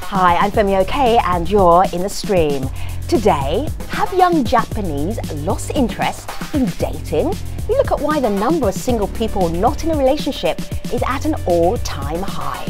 Hi, I'm Fumi and you're in the stream. Today, have young Japanese lost interest in dating? We look at why the number of single people not in a relationship is at an all-time high.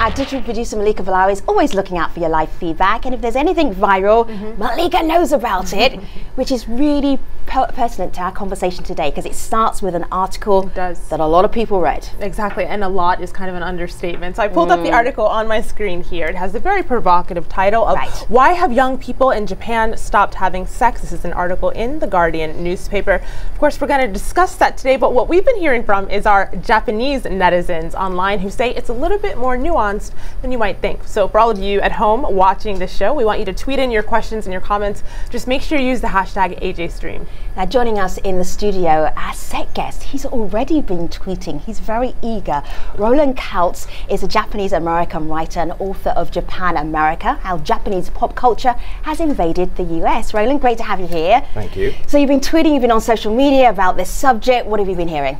Our digital producer Makiko Segawa is always looking out for your live feedback, and if there's anything viral, Malika knows about it, which is really pertinent to our conversation today because it starts with an article that a lot of people read. Exactly, and a lot is kind of an understatement. So I pulled up the article on my screen here. It has a very provocative title of Why Have Young People in Japan Stopped Having Sex? This is an article in the Guardian newspaper. Of course, we're going to discuss that today, but what we've been hearing from is our Japanese netizens online who say it's a little bit more nuanced than you might think. So for all of you at home watching the show, we want you to tweet in your questions and your comments. Just make sure you use the hashtag AJStream. Now joining us in the studio, our set guest, he's already been tweeting. He's very eager. Roland Kelts is a Japanese-American writer and author of Japanamerica, How Japanese Pop Culture Has Invaded the US. Roland, great to have you here. Thank you. So you've been tweeting, you've been on social media about this subject. What have you been hearing?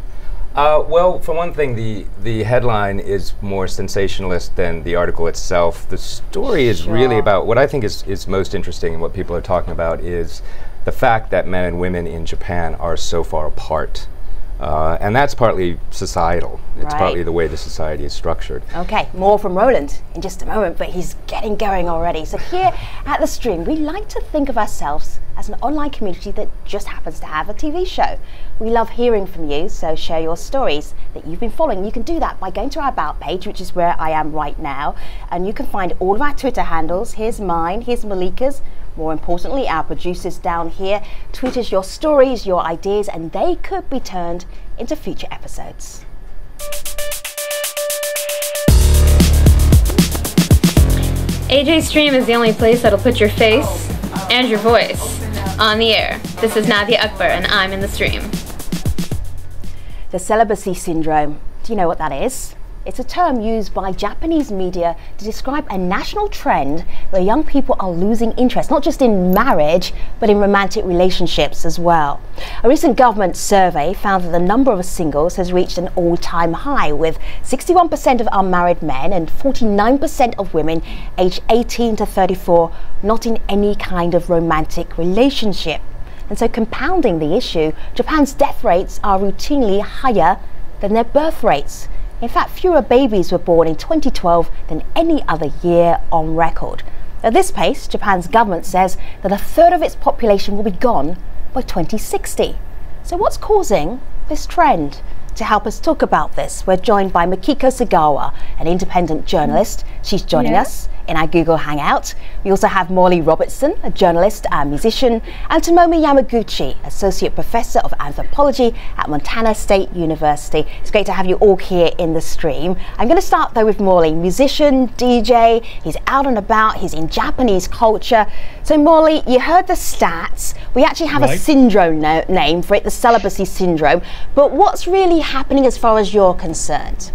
Well, for one thing, the headline is more sensationalist than the article itself. The story is really about, what I think is most interesting and what people are talking about is the fact that men and women in Japan are so far apart. And that's partly societal. It's partly the way the society is structured. Okay, more from Roland in just a moment, but he's getting going already. So here at the stream, we like to think of ourselves as an online community that just happens to have a TV show. We love hearing from you, so share your stories that you've been following. You can do that by going to our About page, which is where I am right now, and you can find all of our Twitter handles. Here's mine, here's Malika's. More importantly, our producers down here tweet us your stories, your ideas, and they could be turned into future episodes. AJ Stream is the only place that'll put your face and your voice on the air. This is Nadia Akbar, and I'm in the stream. The celibacy syndrome. Do you know what that is? It's a term used by Japanese media to describe a national trend where young people are losing interest, not just in marriage, but in romantic relationships as well. A recent government survey found that the number of singles has reached an all-time high, with 61% of unmarried men and 49% of women aged 18 to 34 not in any kind of romantic relationship. And so, compounding the issue, Japan's death rates are routinely higher than their birth rates. In fact, fewer babies were born in 2012 than any other year on record. At this pace, Japan's government says that a third of its population will be gone by 2060. So what's causing this trend? To help us talk about this, we're joined by Makiko Segawa, an independent journalist. She's joining us in our Google Hangout. We also have Morley Robertson, a journalist and musician, and Tomomi Yamaguchi, Associate Professor of Anthropology at Montana State University. It's great to have you all here in the stream. I'm going to start though with Morley, musician, DJ, he's out and about, he's in Japanese culture. So Morley, you heard the stats. We actually have a syndrome name for it, the celibacy syndrome, but what's really happening as far as you're concerned?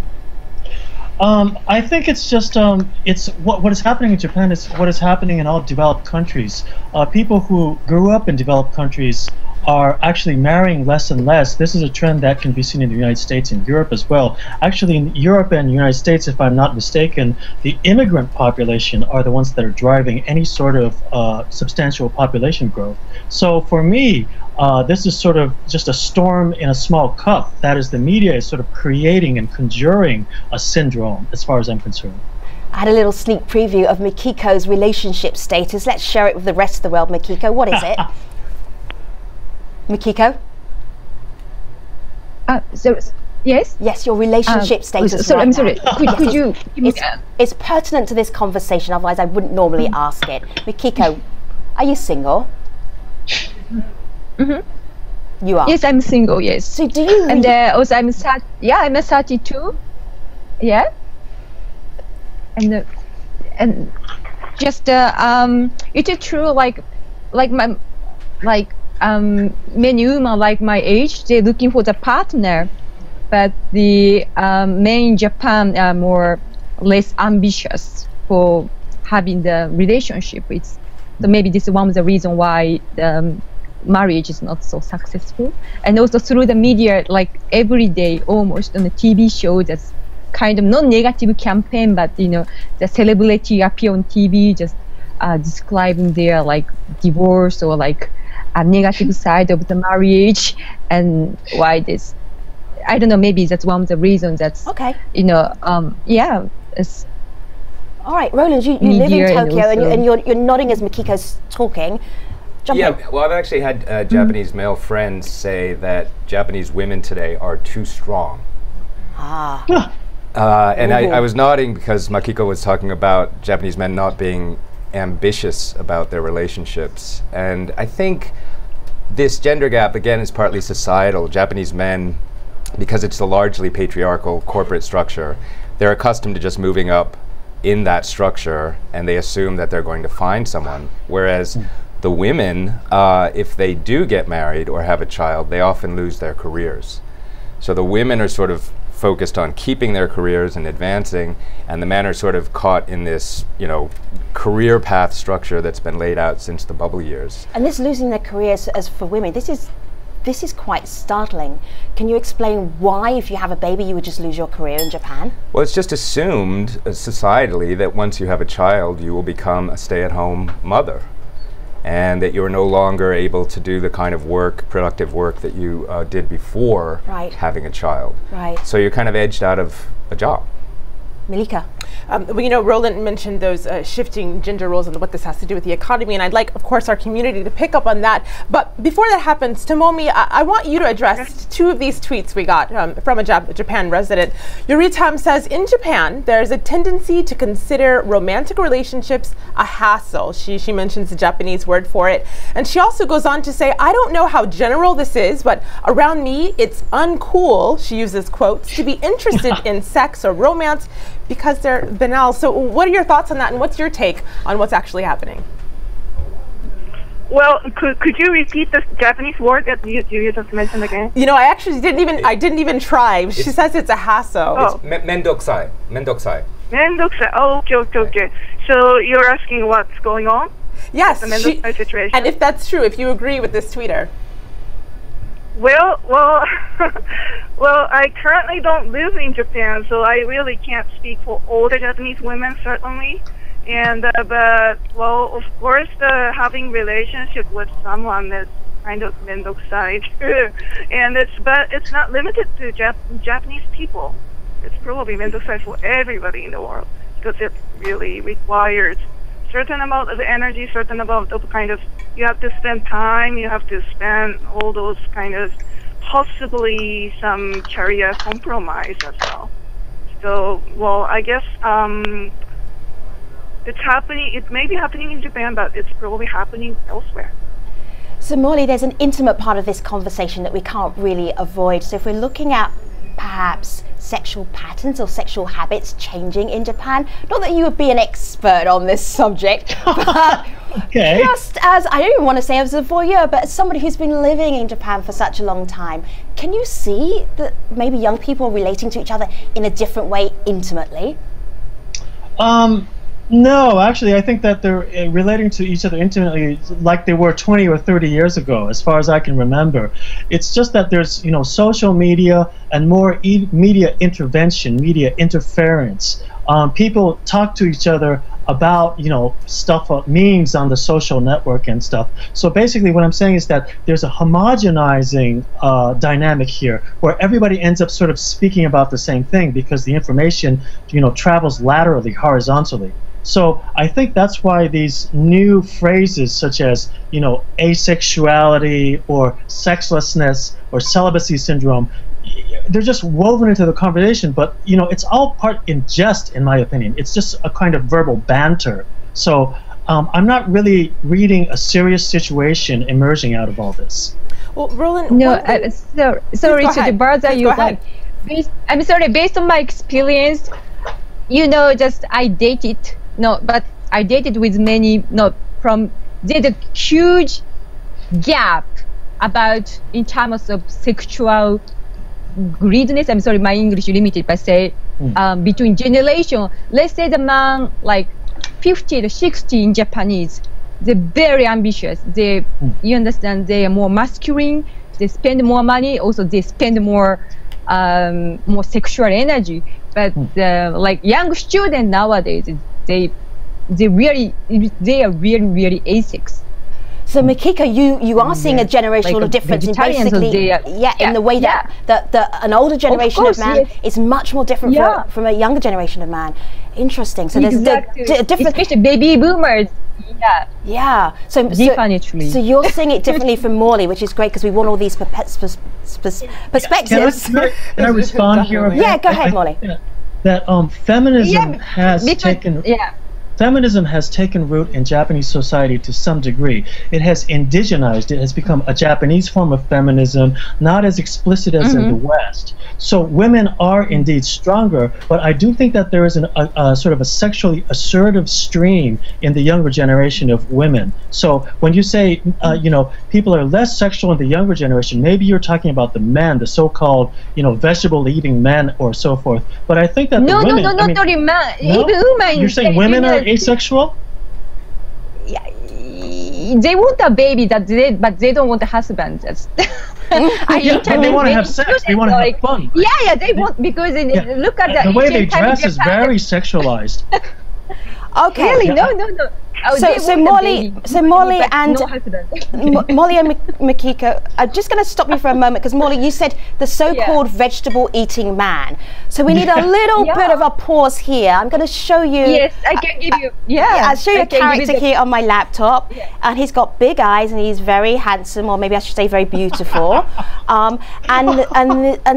I think it's just it's what is happening in Japan is what is happening in all developed countries. People who grew up in developed countries are actually marrying less and less. This is a trend that can be seen in the United States and Europe as well. Actually, in Europe and the United States, if I'm not mistaken, the immigrant population are the ones that are driving any sort of substantial population growth. So for me, this is sort of just a storm in a small cup. That is, the media is sort of creating and conjuring a syndrome, as far as I'm concerned. I had a little sneak preview of Makiko's relationship status. Let's share it with the rest of the world. Makiko, what is it? Makiko? Yes? Yes, your relationship status. So, I'm sorry. Could you give me it's pertinent to this conversation, otherwise I wouldn't normally ask it. Makiko, are you single? You are? Yes, I'm single, yes. So do you and also I'm 32. Yeah. And just it is true, many women like my age, they're looking for the partner, but the men in Japan are more less ambitious for having the relationship. So maybe this is one of the reasons why marriage is not so successful. And also through the media, like every day almost on the TV show, that's kind of not negative campaign, but the celebrity appear on TV just describing their like divorce or like a negative side of the marriage, and why this, I don't know, maybe that's one of the reasons that's okay. Yeah. It's all right, Roland, you live in Tokyo and you're nodding as Makiko's talking. Well, I've actually had Japanese male friends say that Japanese women today are too strong. And I was nodding because Makiko was talking about Japanese men not being ambitious about their relationships. And I think this gender gap, again, is partly societal. Japanese men, because it's a largely patriarchal corporate structure, they're accustomed to just moving up in that structure, and they assume that they're going to find someone. Whereas the women, if they do get married or have a child, they often lose their careers. So the women are sort of focused on keeping their careers and advancing, and the men are sort of caught in this, career path structure that's been laid out since the bubble years. And this losing their careers as for women, this is quite startling. Can you explain why, if you have a baby, you would just lose your career in Japan? Well, it's just assumed societally that once you have a child, you will become a stay-at-home mother, and that you're no longer able to do the kind of productive work that you did before having a child. Right. So you're kind of edged out of a job. Malika? Roland mentioned those shifting gender roles and what this has to do with the economy, and I'd like, of course, our community to pick up on that. But before that happens, Tomomi, I want you to address two of these tweets we got from a Japan resident. Yuritam says, in Japan, there's a tendency to consider romantic relationships a hassle. She mentions the Japanese word for it. And she also goes on to say, I don't know how general this is, but around me, it's uncool, she uses quotes, to be interested in sex or romance because they're banal. So what are your thoughts on that, and what's your take on what's actually happening? Well, could you repeat the Japanese word that you just mentioned again? I actually didn't even try. She says it's a hassle. It's mendokusai. Mendokusai. Mendokusai. Oh, okay. So you're asking what's going on? Yes. The mendokusai situation. And if that's true, if you agree with this tweeter. Well, I currently don't live in Japan, so I really can't speak for all the Japanese women, certainly. And but of course, having relationship with someone is kind of mendokusai too. And it's not limited to Japanese people. It's probably mendokusai for everybody in the world, because it really requires certain amount of energy, certain amount of you have to spend time, you have to spend all those possibly some career compromise as well. So, I guess it's happening, it may be happening in Japan, but it's probably happening elsewhere. So Morley, there's an intimate part of this conversation that we can't really avoid. So if we're looking at perhaps sexual patterns or sexual habits changing in Japan, not that you would be an expert on this subject, but just as, I don't even want to say as a voyeur, but as somebody who's been living in Japan for such a long time, can you see that maybe young people are relating to each other in a different way intimately? No, actually, I think that they're relating to each other intimately like they were 20 or 30 years ago, as far as I can remember. It's just that there's, social media and more media intervention, media interference. People talk to each other about, stuff, memes on the social network and stuff. So basically what I'm saying is that there's a homogenizing dynamic here where everybody ends up sort of speaking about the same thing because the information, travels laterally, horizontally. So I think that's why these new phrases such as, asexuality or sexlessness or celibacy syndrome, they're just woven into the conversation, but it's all part in jest, in my opinion. It's just a kind of verbal banter. So I'm not really reading a serious situation emerging out of all this. Well, Roland, sorry to bother you, but I'm sorry, based on my experience, just I dated with many, there's a huge gap about in terms of sexual greediness. I'm sorry, my English limited, but say between generation. Let's say the man like 50 to 60 in Japanese, they're very ambitious. You understand, they are more masculine. They spend more money. Also, they spend more sexual energy. But like young students nowadays, they are really asexual. So Makiko, you are seeing a generational difference in basically, in the way that an older generation of man is much more different from a younger generation of man. Interesting. So there's a different, especially baby boomers. So you're seeing it differently from Morley, which is great because we want all these perspectives. Can I respond here? Yeah, go ahead, Morley. That feminism has taken. Feminism has taken root in Japanese society to some degree. It has indigenized, it has become a Japanese form of feminism, not as explicit as in the West. So women are indeed stronger, but I do think that there is a sort of a sexually assertive stream in the younger generation of women. So when you say, people are less sexual in the younger generation, maybe you're talking about the men, the so-called, vegetable-eating men or so forth. But I think that not only men, even women. You're saying women are asexual? Yeah, they want a baby, but they don't want a husband. But they want to have sex. They want to have fun. Yeah, they want, because look at the way they dress is very sexualized. Okay. Really? No. So Morley and Makiko, I'm just going to stop you for a moment because Morley, you said the so-called vegetable-eating man. So we need a little bit of a pause here. I'm going to show you. Yes, I can give you. I'll show you a character here on my laptop, and he's got big eyes and he's very handsome, or maybe I should say very beautiful. And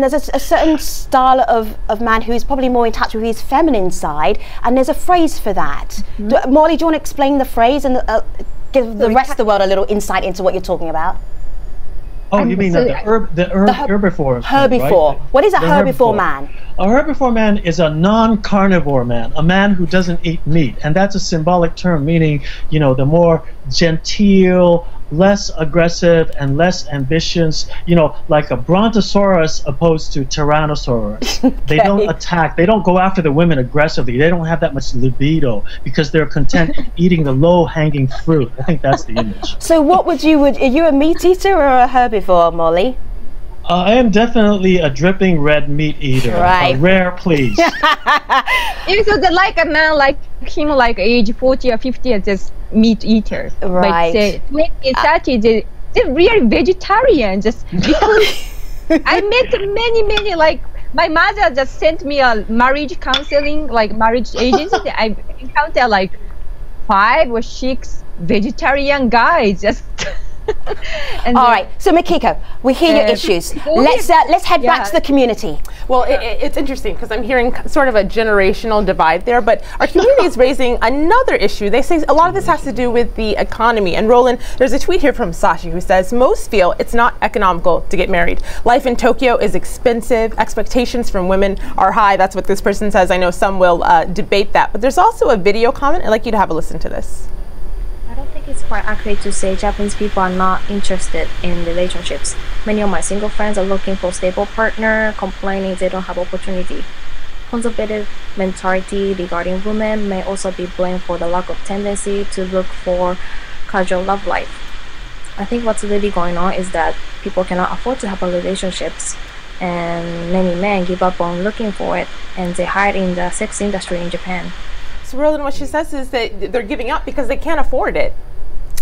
there's a certain style of man who's probably more in touch with his feminine side, and there's a phrase for that. Morley, do you want to explain the phrase and give the rest of the world a little insight into what you're talking about? Oh, you mean the herbivore? Herbivore. Right? What is a herbivore man? A herbivore man is a non-carnivore man, a man who doesn't eat meat, and that's a symbolic term, meaning, the more genteel, less aggressive, and less ambitious, like a brontosaurus opposed to tyrannosaurus. They don't attack, they don't go after the women aggressively, they don't have that much libido because they're content eating the low-hanging fruit. I think that's the image. So what are you a meat eater or a herbivore, Morley? I am definitely a dripping red meat eater. Right. A rare please. So like a man like him, like age 40 or 50, is just meat eater. Right. But say 20, 30, they're really vegetarian. Just because I met many, like my mother just sent me a marriage counseling, like marriage agency. I encountered like 5 or 6 vegetarian guys just. All right, so Makiko, we hear your issues. Let's head back to the community. Well, it's interesting because I'm hearing sort of a generational divide there, but our community is raising another issue. They say a lot of this has to do with the economy. And Roland, there's a tweet here from Sashi who says, most feel it's not economical to get married. Life in Tokyo is expensive. Expectations from women are high. That's what this person says. I know some will debate that. But there's also a video comment. I'd like you to have a listen to this. I don't think it's quite accurate to say Japanese people are not interested in relationships. Many of my single friends are looking for a stable partner, complaining they don't have opportunity. Conservative mentality regarding women may also be blamed for the lack of tendency to look for casual love life. I think what's really going on is that people cannot afford to have relationships, and many men give up on looking for it, and they hide in the sex industry in Japan. Roland, what she says is that they're giving up because they can't afford it.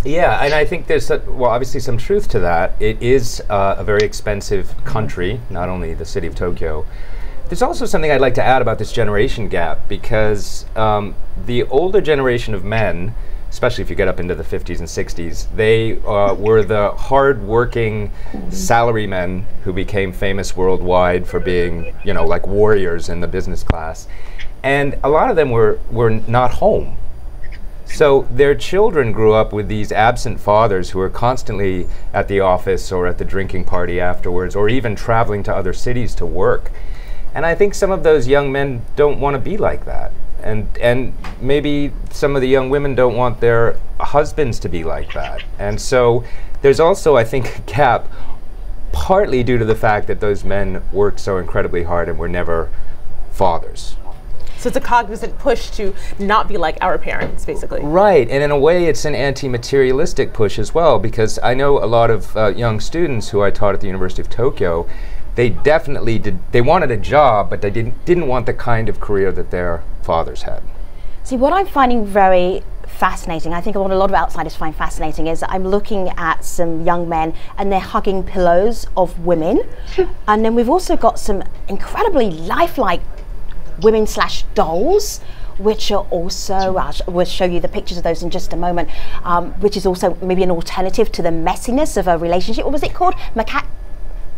Yeah, and I think there's, obviously some truth to that. It is a very expensive country, not only the city of Tokyo. There's also something I'd like to add about this generation gap, because the older generation of men, especially if you get up into the 50s and 60s, they were the hard-working salarymen who became famous worldwide for being, like warriors in the business class. And a lot of them were not home. So their children grew up with these absent fathers who were constantly at the office or at the drinking party afterwards, or even traveling to other cities to work. And I think some of those young men don't want to be like that. And maybe some of the young women don't want their husbands to be like that. And so there's also, I think, a gap, partly due to the fact that those men worked so incredibly hard and were never fathers. So it's a cognizant push to not be like our parents, basically. Right, and in a way it's an anti-materialistic push as well, because I know a lot of young students who I taught at the University of Tokyo, they definitely they wanted a job, but they didn't want the kind of career that their fathers had. See, what I'm finding very fascinating, I think what a lot of outsiders find fascinating, is that I'm looking at some young men and they're hugging pillows of women. And then we've also got some incredibly lifelike women / dolls, which are also, we'll show you the pictures of those in just a moment, which is also maybe an alternative to the messiness of a relationship. What was it called?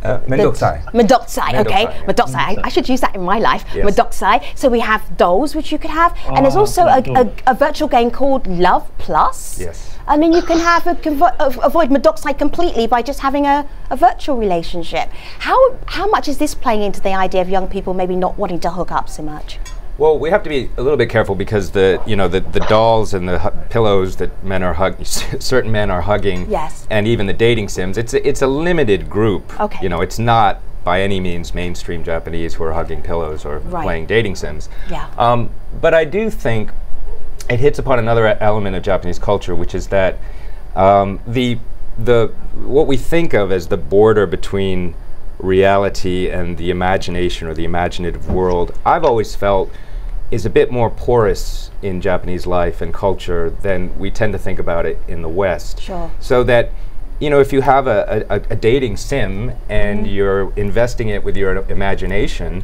Mendokusai. Mendokusai, okay. Mendokusai. I should use that in my life. Yes. Mendokusai. So we have dolls, which you could have, and there's also a virtual game called Love Plus. Yes. And then you can have avoid Mendokusai completely by just having a virtual relationship. How much is this playing into the idea of young people maybe not wanting to hook up so much? Well, we have to be a little bit careful, because the dolls and the pillows that men are hugging, certain men are hugging, yes, and even the dating sims. It's a limited group. Okay. It's not by any means mainstream Japanese who are hugging pillows or playing dating sims. Yeah. But I do think it hits upon another element of Japanese culture, which is that what we think of as the border between reality and the imagination or the imaginative world, I've always felt is a bit more porous in Japanese life and culture than we tend to think about it in the West. Sure. So that, if you have a dating sim and you're investing it with your imagination,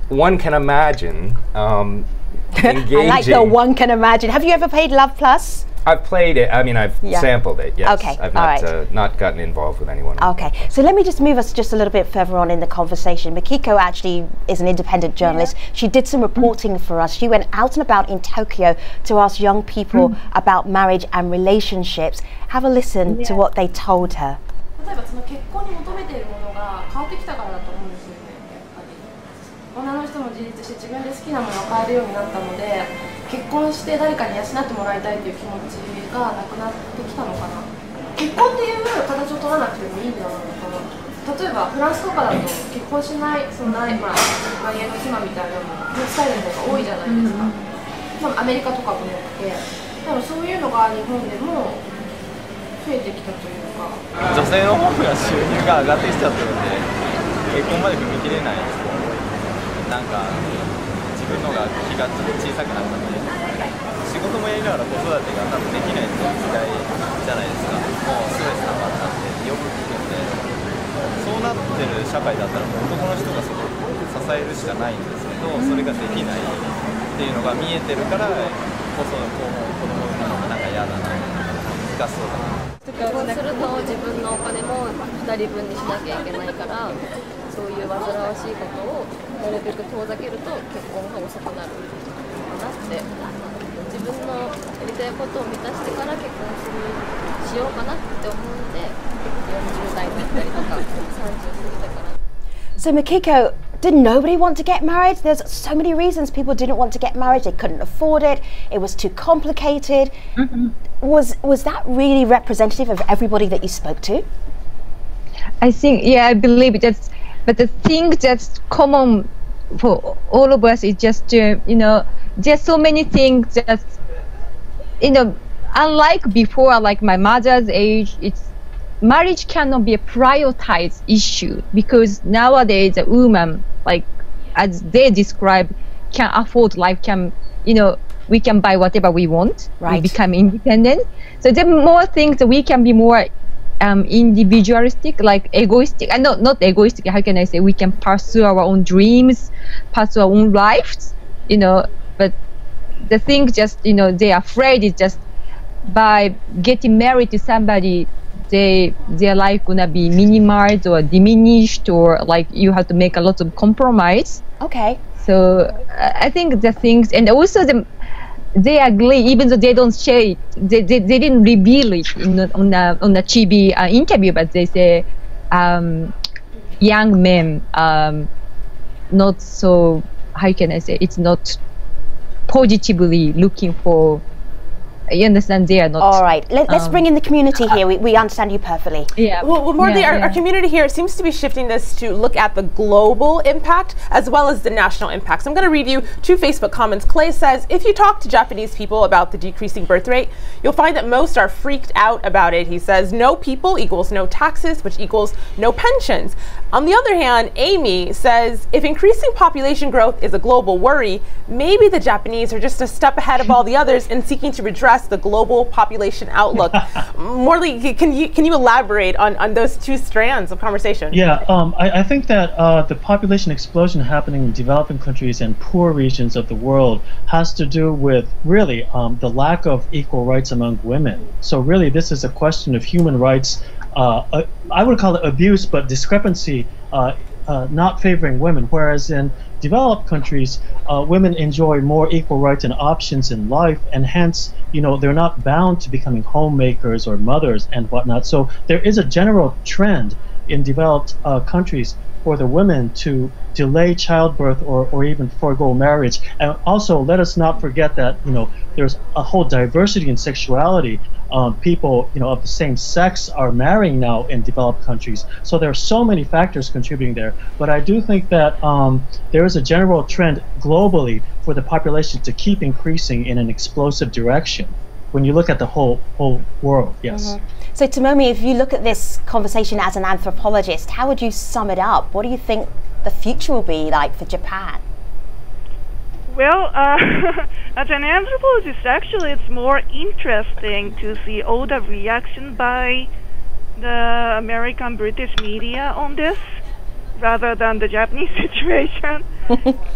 one can imagine engaging. I like the one can imagine. Have you ever played Love Plus? I've played it. I mean, I've sampled it. Yes. Okay. I've not gotten involved with anyone. Okay. So let me just move us just a little bit further on in the conversation. Makiko actually is an independent journalist. Yeah. She did some reporting for us. She went out and about in Tokyo to ask young people about marriage and relationships. Have a listen to what they told her. 例えばその結婚に求めているものが変わってきたからだと思うんですよね。やっぱり女の人も自立して自分で好きなものを買えるようになったので、結婚して誰かに養ってもらいたいという気持ちがなくなってきたのかな。結婚っていう形を取らなくてもいいんじゃないのかな。例えばフランスとかだと結婚しないその内縁の妻みたいなのスタイルの方が多いじゃないですか。多分アメリカとかも多くて、多分そういうのが日本でも増えてきたというか。女性の方が収入が上がってきちゃってるんで、結婚まで踏み切れない人も多い。なんか自分のが気が小さくなったので、仕事もやりながら子育てが多分できない時代じゃないですか。もうストレス溜まったってよく聞くんで、そうなってる社会だったらもう男の人がそこを支えるしかないんですけど、それができないっていうのが見えてるからこそ、子供を産むのがなんか嫌だな、難しそうだな。結婚すると自分のお金も2人分にしなきゃいけないから、そういう煩わしいことをなるべく遠ざけると結婚が遅くなるかなって、自分のやりたいことを満たしてから結婚しようかなって思うので、40代だったりとか30過ぎたから。So Makiko, did nobody want to get married? There's so many reasons people didn't want to get married. They couldn't afford it. It was too complicated. Was that really representative of everybody that you spoke to? I think, I believe that's, but the thing that's common for all of us is just, there's so many things that, unlike before, like my mother's age, marriage cannot be a prioritized issue, because nowadays a woman, like as they describe, can afford life, we can buy whatever we want, we become independent. So there are more things that we can be more individualistic, like egoistic, and not egoistic, how can I say, we can pursue our own dreams, pursue our own lives, but the thing just, they're afraid is just by getting married to somebody, their life gonna be minimized or diminished, or like you have to make a lot of compromise. Okay. So I think the things, and also they agree, even though they don't share it, they didn't reveal it on the TV interview, but they say young men not so, how can I say, it's not positively looking for you understand, they are not. All right, let's bring in the community here. We understand you perfectly. Yeah. Well, Morley, our community here seems to be shifting this to look at the global impact as well as the national impact. So I'm going to read you 2 Facebook comments. Clay says, if you talk to Japanese people about the decreasing birth rate, you'll find that most are freaked out about it. He says, no people equals no taxes, which equals no pensions. On the other hand, Amy says, if increasing population growth is a global worry, maybe the Japanese are just a step ahead of all the others in seeking to redress the global population outlook. Morley, can you elaborate on those 2 strands of conversation? Yeah, I think that the population explosion happening in developing countries and poor regions of the world has to do with really the lack of equal rights among women. So really this is a question of human rights, I would call it abuse, but discrepancy not favoring women, whereas in developed countries, women enjoy more equal rights and options in life, and hence, they're not bound to becoming homemakers or mothers and whatnot. So there is a general trend in developed countries for the women to delay childbirth or even forego marriage. And also, let us not forget that there's a whole diversity in sexuality. People of the same sex are marrying now in developed countries. So there are so many factors contributing there. But I do think that there is a general trend globally for the population to keep increasing in an explosive direction when you look at the whole world. Yes. So Tomomi, if you look at this conversation as an anthropologist, how would you sum it up? What do you think the future will be like for Japan? Well, as an anthropologist, actually it's more interesting to see all the reaction by the American British media on this rather than the Japanese situation.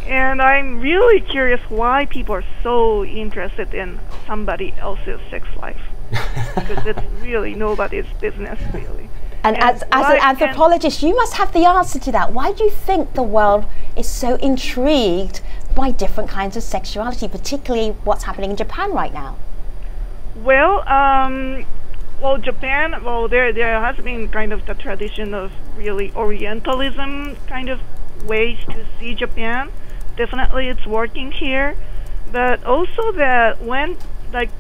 And I'm really curious why people are so interested in somebody else's sex life. Because it's really nobody's business, really. And as an anthropologist, you must have the answer to that. Why do you think the world is so intrigued by different kinds of sexuality, particularly what's happening in Japan right now? Well, Japan, there has been kind of the tradition of really Orientalism kind of ways to see Japan. Definitely it's working here. But also that when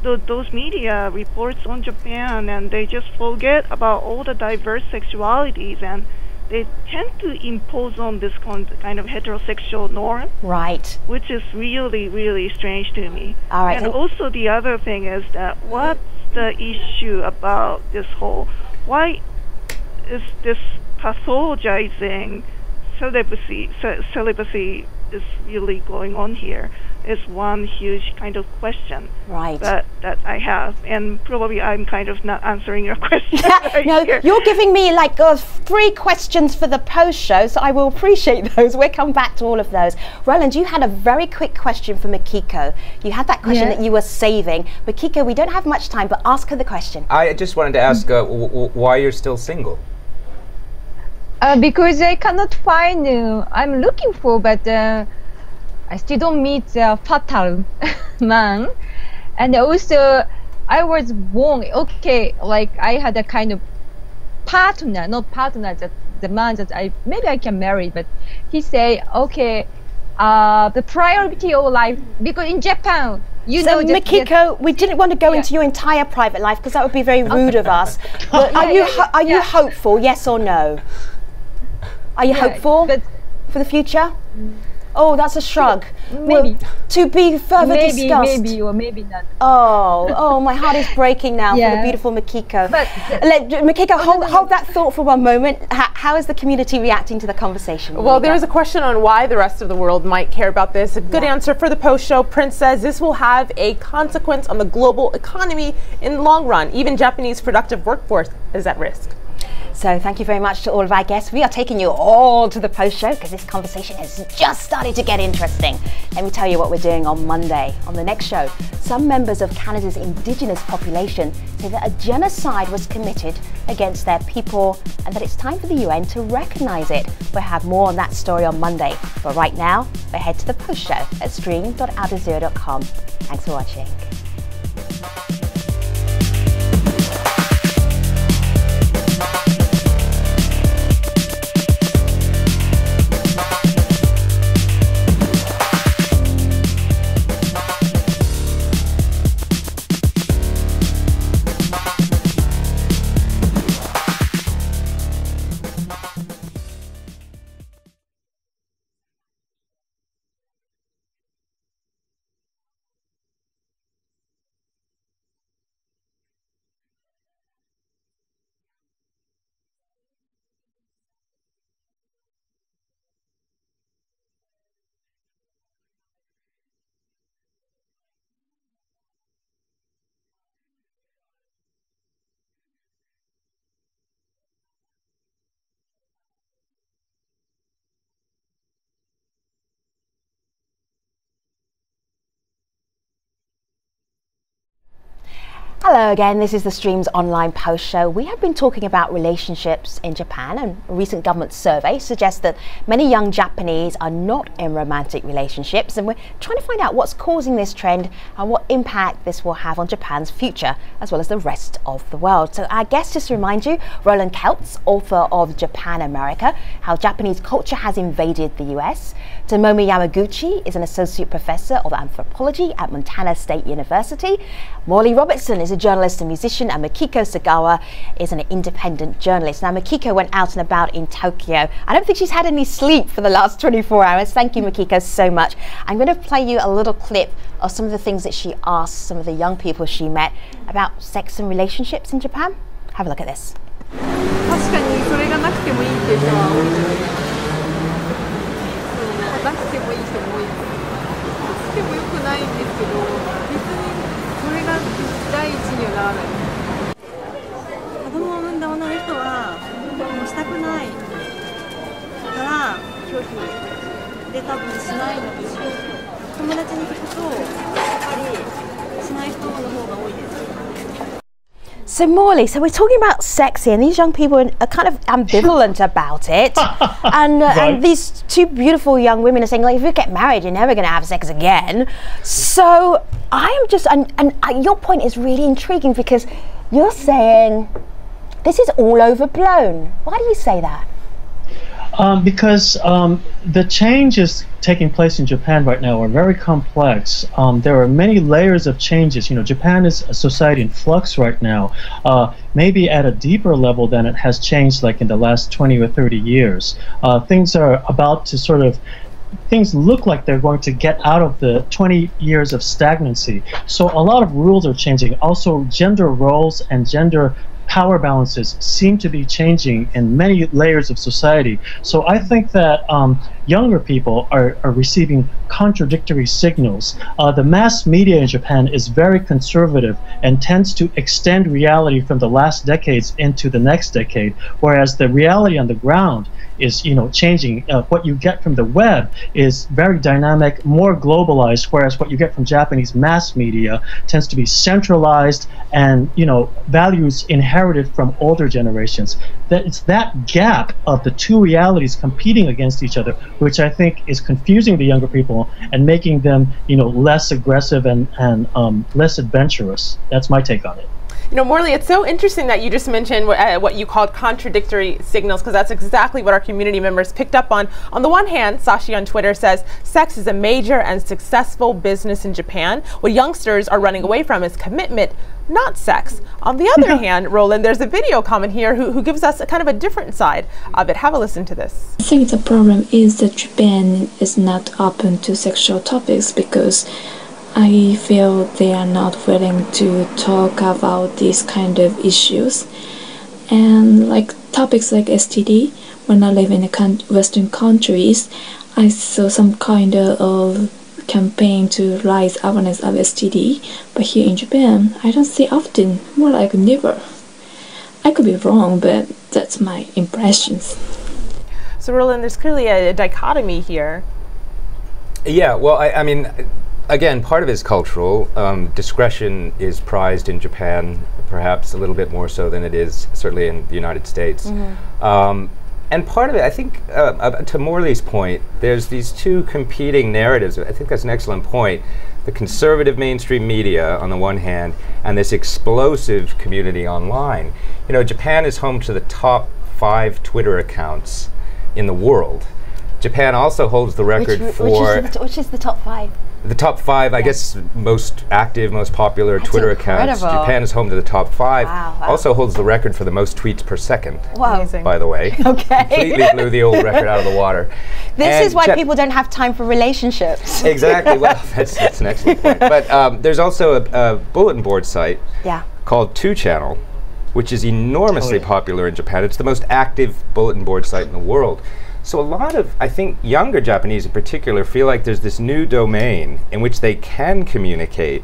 those media reports on Japan and they just forget about all the diverse sexualities and they tend to impose on this kind of heterosexual norm. Right. Which is really, really strange to me. All right. And also the other thing is that what's the issue about this whole, why is this pathologizing celibacy is really going on here? Is one huge kind of question that I have, and probably I'm kind of not answering your question. No, you're giving me like 3 questions for the post show, so I will appreciate those. We'll come back to all of those. Roland, you had a very quick question for Makiko. You had that question that you were saving. Makiko, we don't have much time, but ask her the question. I just wanted to ask why you're still single. Because I cannot find, I'm looking for, but I still don't meet the fatal man. And also, I was born, like I had a kind of partner, not partner, that the man that maybe I can marry, but he say, the priority of life, because in Japan, so Makiko, we didn't want to go into your entire private life because that would be very rude of us. But are you hopeful, yes or no? Are you hopeful for the future? Oh, that's a shrug. Maybe. Well, to be further discussed. Maybe or maybe not. Oh, my heart is breaking now for the beautiful Makiko. But Makiko, hold that thought for one moment. How is the community reacting to the conversation? Well, there is a question on why the rest of the world might care about this. A good answer for the post show. Prince says this will have a consequence on the global economy in the long run. Even Japanese productive workforce is at risk. So thank you very much to all of our guests. We are taking you all to the post show because this conversation has just started to get interesting. Let me tell you what we're doing on Monday. On the next show, some members of Canada's Indigenous population say that a genocide was committed against their people and that it's time for the UN to recognise it. We'll have more on that story on Monday. But right now, we head to the post show at stream.aljazeera.com. Thanks for watching. Hello again, this is the Stream's online post show. We have been talking about relationships in Japan, and a recent government survey suggests that many young Japanese are not in romantic relationships, and we're trying to find out what's causing this trend and what impact this will have on Japan's future as well as the rest of the world. So our guest, just to remind you, Roland Kelts, author of Japanamerica, How Japanese Culture Has Invaded the US. Tomomi Yamaguchi is an associate professor of anthropology at Montana State University. Morley Robertson is a journalist and musician, and Makiko Segawa is an independent journalist. Now, Makiko went out and about in Tokyo. I don't think she's had any sleep for the last 24 hours. Thank you, Makiko, so much. I'm going to play you a little clip of some of the things that she asked some of the young people she met about sex and relationships in Japan. Have a look at this. 確かにそれがなくてもいいっていう人は多いんじゃないですか。なくてもいい人も多いです。なくてもよくないんですけど、別にそれが第一にはならない。子供を産んだ女の人はもうしたくないから拒否で多分しないんですよ。友達に聞くとやっぱりしない人の方が多いです。 So Morley, so we're talking about sex here, and these young people are kind of ambivalent about it. And, right. and these two beautiful young women are saying, like, if you get married, you're never going to have sex again. So I am just, and your point is really intriguing, because you're saying this is all overblown. Why do you say that? Because the changes taking place in Japan right now are very complex. There are many layers of changes. You know, Japan is a society in flux right now, maybe at a deeper level than it has changed like in the last 20 or 30 years. Things are about to sort of, things look like they're going to get out of the 20 years of stagnancy. So a lot of rules are changing. Also, gender roles and gender power balances seem to be changing in many layers of society. So I think that younger people are receiving contradictory signals. The mass media in Japan is very conservative and tends to extend reality from the last decades into the next decade, whereas the reality on the ground is, you know, changing. What you get from the web is very dynamic, more globalized, whereas what you get from Japanese mass media tends to be centralized and, you know, values inherited from older generations. That it's that gap of the two realities competing against each other, which I think is confusing the younger people and making them, you know, less aggressive and less adventurous. That's my take on it. You know, Morley, it's so interesting that you just mentioned what you called contradictory signals, because that's exactly what our community members picked up on. On the one hand, Sashi on Twitter says, sex is a major and successful business in Japan. What youngsters are running away from is commitment, not sex. On the other hand, Roland, there's a video comment here who gives us a kind of a different side of it. Have a listen to this. I think the problem is that Japan is not open to sexual topics, because I feel they are not willing to talk about these kind of issues. And like topics like STD, when I live in Western countries, I saw some kind of campaign to raise awareness of STD, but here in Japan, I don't see often, more like never. I could be wrong, but that's my impressions. So Roland, there's clearly a dichotomy here. Yeah, well, I mean, again, part of it is cultural. Discretion is prized in Japan, perhaps a little bit more so than it is certainly in the United States. Mm-hmm. And part of it, I think, to Morley's point, there's these two competing narratives. I think that's an excellent point. The conservative mainstream media on the one hand, and this explosive community online. You know, Japan is home to the top 5 Twitter accounts in the world. Japan also holds the record which is the top 5? The top 5, I guess, most active, most popular Twitter accounts. Japan is home to the top 5. Wow. Also holds the record for the most tweets per second. Wow. Amazing. By the way. Okay. Completely blew the old record out of the water. This is why people don't have time for relationships. Exactly. Well, that's an excellent point. But there's also a bulletin board site called 2Channel, which is enormously popular in Japan. It's the most active bulletin board site in the world. So a lot of, I think, younger Japanese in particular feel like there's this new domain in which they can communicate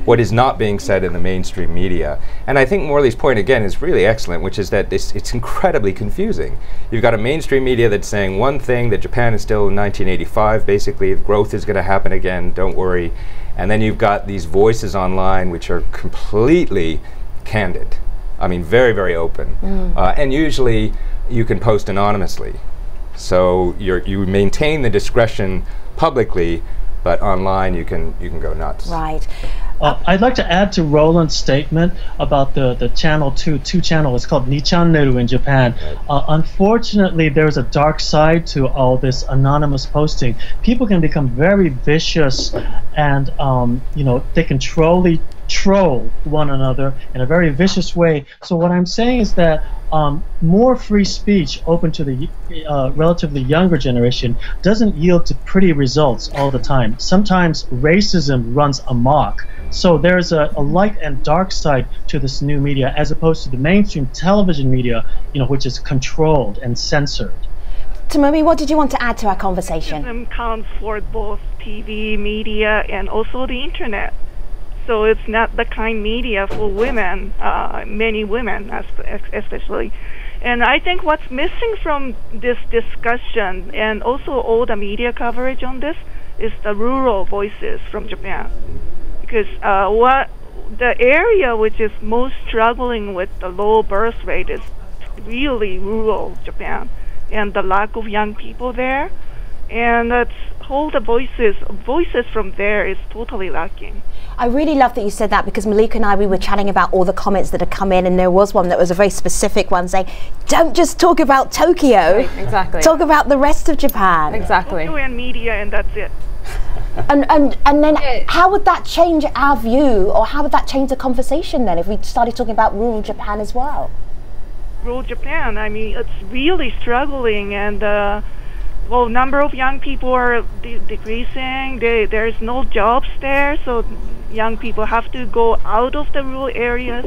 what is not being said in the mainstream media. And I think Morley's point again is really excellent, which is that it's incredibly confusing. You've got a mainstream media that's saying one thing, that Japan is still in 1985, basically growth is going to happen again, don't worry. And then you've got these voices online which are completely candid. I mean, very, very open. And usually you can post anonymously. So you maintain the discretion publicly, but online you can go nuts. Right. I'd like to add to Roland's statement about the channel 2 channel. It's called Nichannel in Japan. Unfortunately, there's a dark side to all this anonymous posting. People can become very vicious, and they can troll one another in a very vicious way. So what I'm saying is that more free speech open to the relatively younger generation doesn't yield to pretty results all the time. Sometimes racism runs amok. So there's a light and dark side to this new media, as opposed to the mainstream television media, which is controlled and censored. Tomomi, what did you want to add to our conversation? Racism counts for both TV media and also the internet. So it's not the kind media for women, many women especially. And I think what's missing from this discussion and also all the media coverage on this is the rural voices from Japan. Because the area which is most struggling with the low birth rate is really rural Japan, and the lack of young people there. And that's all the voices from there is totally lacking. I really love that you said that, because Malika and I, we were chatting about all the comments that had come in, and there was one that was a very specific one saying, don't just talk about Tokyo. Right, exactly. Talk about the rest of Japan. Exactly. Tokyo and media, and that's it. And then how would that change our view, or how would that change the conversation then if we started talking about rural Japan as well? Rural Japan, I mean, it's really struggling, and number of young people are decreasing. There's no jobs there, so young people have to go out of the rural areas,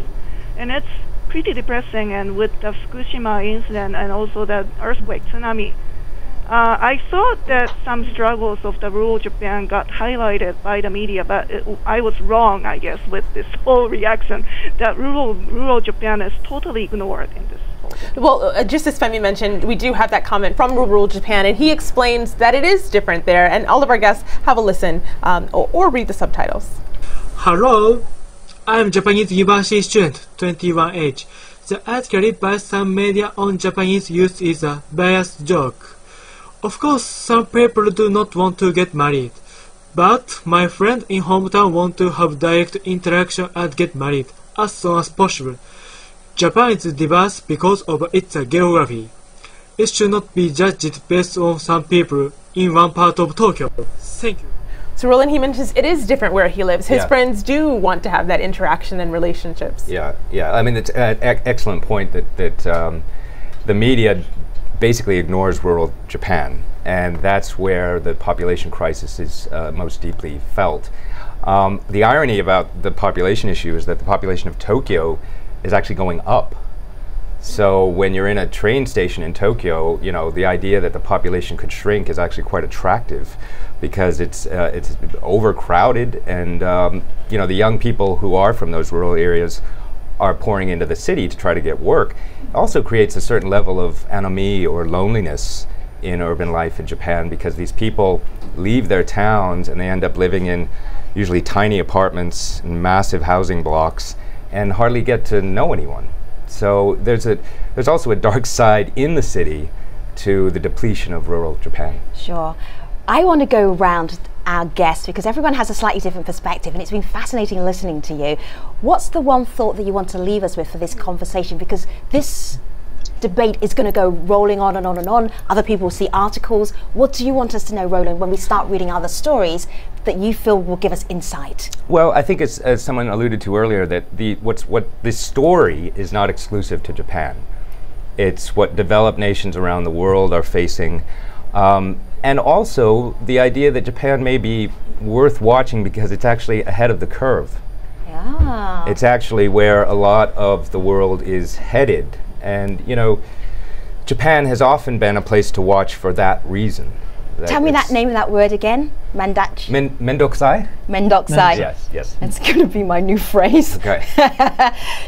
and it's pretty depressing. And with the Fukushima incident and also the earthquake, tsunami, I thought that some struggles of the rural Japan got highlighted by the media, but I was wrong, I guess, with this whole reaction that rural Japan is totally ignored in this. Well, just as Femi mentioned, we do have that comment from rural Japan, and he explains that it is different there, and all of our guests have a listen or read the subtitles. Hello, I'm Japanese university student, 21 age. The article read by some media on Japanese youth is a biased joke. Of course, some people do not want to get married, but my friend in hometown want to have direct interaction and get married as soon as possible. Japan is diverse because of its geography. It should not be judged based on some people in one part of Tokyo. Thank you. So Roland, he mentions it is different where he lives. His friends do want to have that interaction and relationships. Yeah. I mean, it's an excellent point that the media basically ignores rural Japan, and that's where the population crisis is most deeply felt. The irony about the population issue is that the population of Tokyo is actually going up. So when you're in a train station in Tokyo, the idea that the population could shrink is actually quite attractive, because it's overcrowded, and the young people who are from those rural areas are pouring into the city to try to get work. It also creates a certain level of anomie or loneliness in urban life in Japan, because these people leave their towns and they end up living in usually tiny apartments and massive housing blocks and hardly get to know anyone. So there's also a dark side in the city to the depletion of rural Japan. Sure. I want to go around our guests, because everyone has a slightly different perspective, and it's been fascinating listening to you. What's the one thought that you want to leave us with for this conversation? Because this debate is going to go rolling on and on and on. Other people will see articles. What do you want us to know, Roland, when we start reading other stories that you feel will give us insight? Well, I think as someone alluded to earlier, that what this story is not exclusive to Japan. It's what developed nations around the world are facing. And also the idea that Japan may be worth watching because it's actually ahead of the curve. Yeah. It's actually where a lot of the world is headed. And Japan has often been a place to watch for that reason. Tell me that name of that word again. Mandach. Mendokusai? Mendokusai. Yes, yes. It's going to be my new phrase. Okay.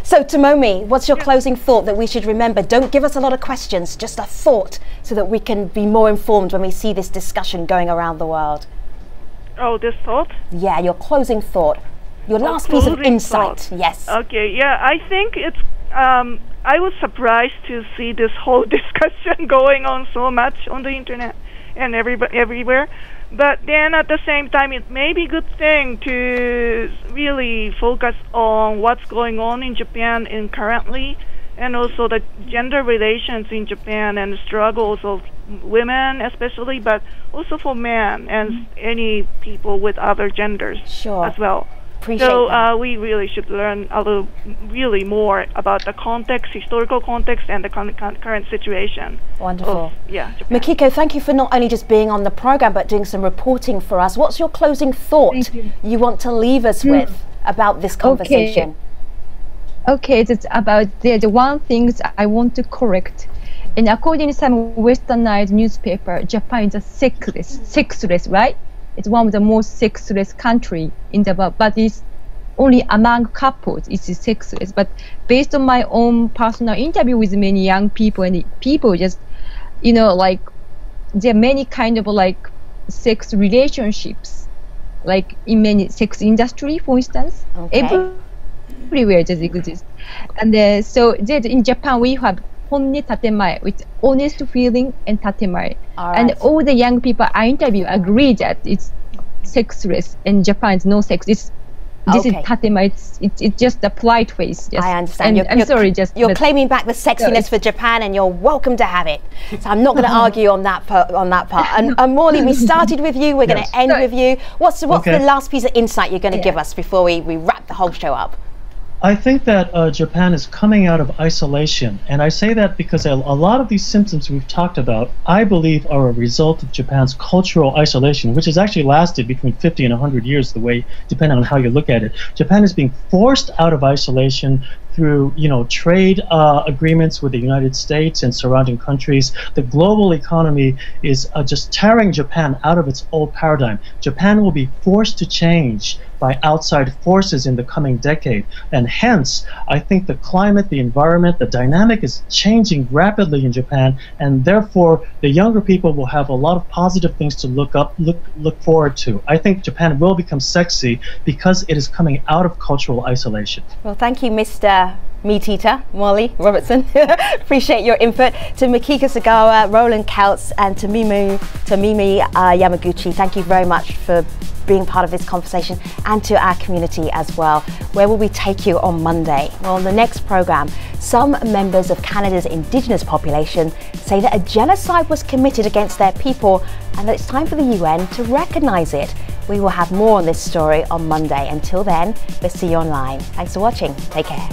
So, Tomomi, what's your closing thought that we should remember? Don't give us a lot of questions, just a thought, so that we can be more informed when we see this discussion going around the world. Oh, this thought? Yeah, your closing thought. Your last piece of insight. Thought. Yes. Okay, yeah, I think it's, I was surprised to see this whole discussion going on so much on the internet and everywhere. But then at the same time, it may be a good thing to really focus on what's going on in Japan currently, and also the gender relations in Japan and the struggles of women especially, but also for men and any people with other genders as well. So we really should learn a little, really more about the context, historical context, and the current situation. Wonderful. Japan. Makiko, thank you for not only just being on the program, but doing some reporting for us. What's your closing thought you want to leave us with about this conversation? Okay, it's about the one thing I want to correct. And according to some westernized newspaper, Japan is a sexless, right? It's one of the most sexless country in the world, but it's only among couples it's sexless. But based on my own personal interview with many young people, and people just, like, there are many kind of like sex relationships, like in many sex industry, for instance. Everywhere just exists. And so in Japan we have honne tatemae, with honest feeling and tatemae. And all the young people I interview agree that it's sexless, and Japan is no sex. This is tatemae. It's just a polite phrase. I understand. I'm sorry, you're claiming back the sexiness for Japan, and you're welcome to have it. So I'm not going to argue on that part. And Morley, we started with you. We're going to end with you. What's the last piece of insight you're going to give us before we wrap the whole show up? I think that Japan is coming out of isolation, and I say that because a lot of these symptoms we've talked about, I believe, are a result of Japan's cultural isolation, which has actually lasted between 50 and 100 years, depending on how you look at it. Japan is being forced out of isolation through, trade agreements with the United States and surrounding countries. The global economy is just tearing Japan out of its old paradigm. Japan will be forced to change by outside forces in the coming decade, and hence I think the climate, the environment, the dynamic is changing rapidly in Japan, and therefore the younger people will have a lot of positive things to look forward to. I think Japan will become sexy because it is coming out of cultural isolation. Well, thank you, Mr. Meat Eater, Morley Robertson. Appreciate your input. To Makiko Segawa, Roland Kelts, and Tomomi Yamaguchi, thank you very much for being part of this conversation, and to our community as well. Where will we take you on Monday? Well, on the next program, some members of Canada's Indigenous population say that a genocide was committed against their people, and that it's time for the UN to recognise it. We will have more on this story on Monday. Until then, we'll see you online. Thanks for watching. Take care.